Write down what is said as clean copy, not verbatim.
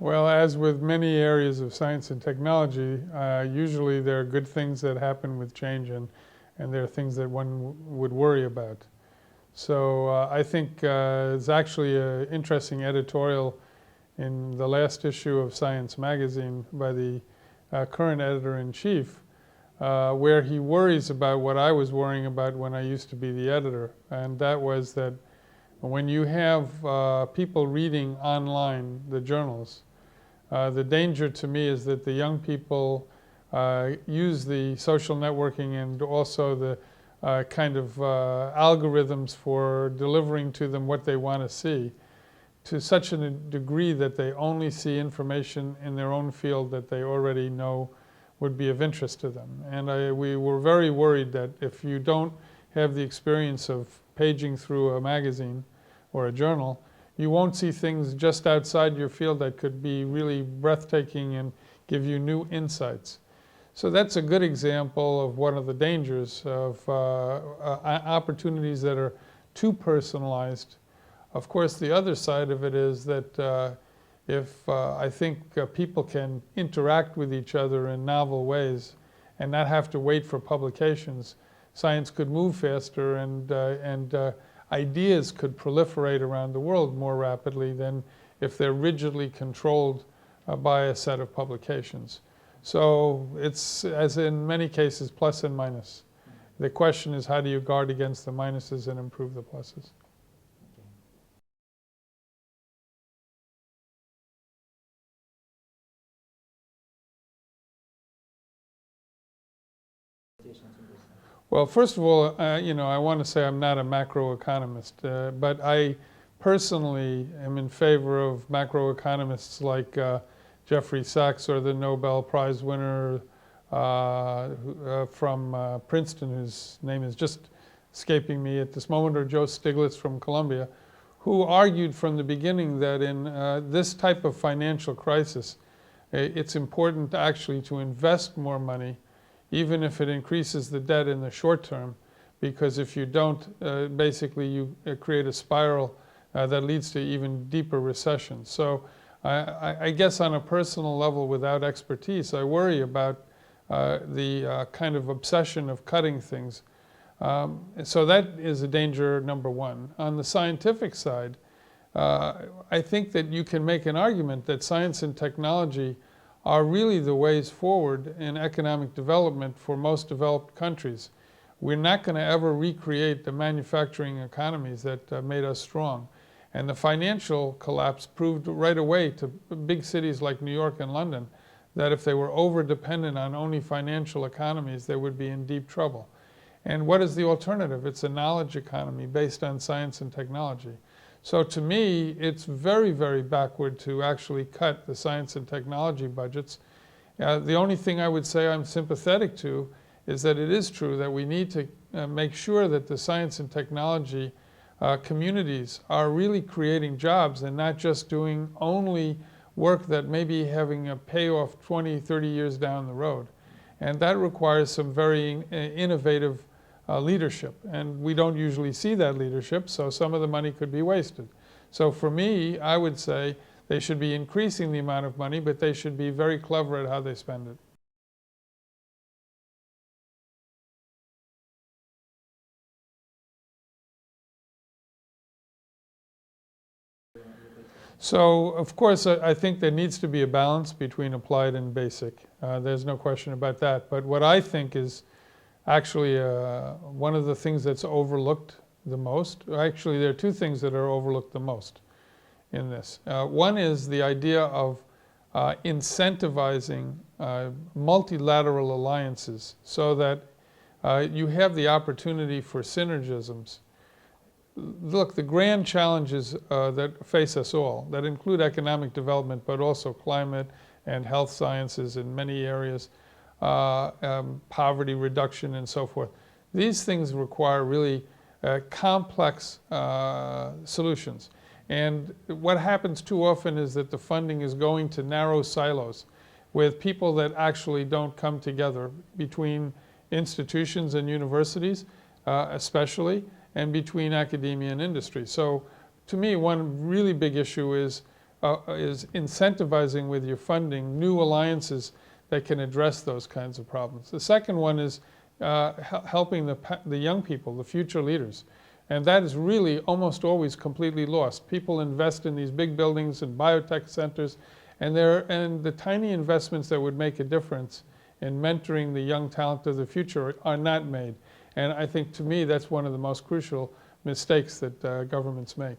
Well, as with many areas of science and technology, usually there are good things that happen with change, and there are things that one would worry about. So I think it's actually an interesting editorial in the last issue of Science magazine by the current editor-in-chief, where he worries about what I was worrying about when I used to be the editor, and that was that when you have people reading online the journals, the danger to me is that the young people use the social networking and also the kind of algorithms for delivering to them what they want to see to such a degree that they only see information in their own field that they already know would be of interest to them. And we were very worried that if you don't have the experience of paging through a magazine or a journal, you won't see things just outside your field that could be really breathtaking and give you new insights. So that's a good example of one of the dangers of opportunities that are too personalized. Of course, the other side of it is that if I think people can interact with each other in novel ways and not have to wait for publications, science could move faster and ideas could proliferate around the world more rapidly than if they're rigidly controlled by a set of publications. So it's, as in many cases, plus and minus. The question is, how do you guard against the minuses and improve the pluses? Well, first of all, I want to say I'm not a macroeconomist, but I personally am in favor of macroeconomists like Jeffrey Sachs or the Nobel Prize winner from Princeton, whose name is just escaping me at this moment, or Joe Stiglitz from Columbia, who argued from the beginning that in this type of financial crisis, it's important actually to invest more money, even if it increases the debt in the short term, because if you don't, basically you create a spiral that leads to even deeper recession. So I guess on a personal level, without expertise, I worry about the kind of obsession of cutting things. So that is a danger number one. On the scientific side, I think that you can make an argument that science and technology are really the ways forward in economic development for most developed countries. We're not going to ever recreate the manufacturing economies that made us strong. And the financial collapse proved right away to big cities like New York and London that if they were over-dependent on only financial economies, they would be in deep trouble. And what is the alternative? It's a knowledge economy based on science and technology. So to me, it's very, very backward to actually cut the science and technology budgets. The only thing I would say I'm sympathetic to is that it is true that we need to make sure that the science and technology communities are really creating jobs and not just doing only work that may be having a payoff 20, 30 years down the road. And that requires some very innovative leadership. And we don't usually see that leadership, so some of the money could be wasted. So for me, I would say they should be increasing the amount of money, but they should be very clever at how they spend it. So, of course, I think there needs to be a balance between applied and basic. There's no question about that. But what I think is actually one of the things that's overlooked the most, actually there are two things that are overlooked the most in this. One is the idea of incentivizing multilateral alliances so that you have the opportunity for synergisms. Look, the grand challenges that face us all, that include economic development, but also climate and health sciences in many areas, poverty reduction and so forth. These things require really complex solutions. And what happens too often is that the funding is going to narrow silos with people that actually don't come together between institutions and universities, especially, and between academia and industry. So to me, one really big issue is is incentivizing with your funding new alliances that can address those kinds of problems. The second one is helping the young people, the future leaders. And that is really almost always completely lost. People invest in these big buildings and biotech centers, and the tiny investments that would make a difference in mentoring the young talent of the future are not made. And I think, to me, that's one of the most crucial mistakes that governments make.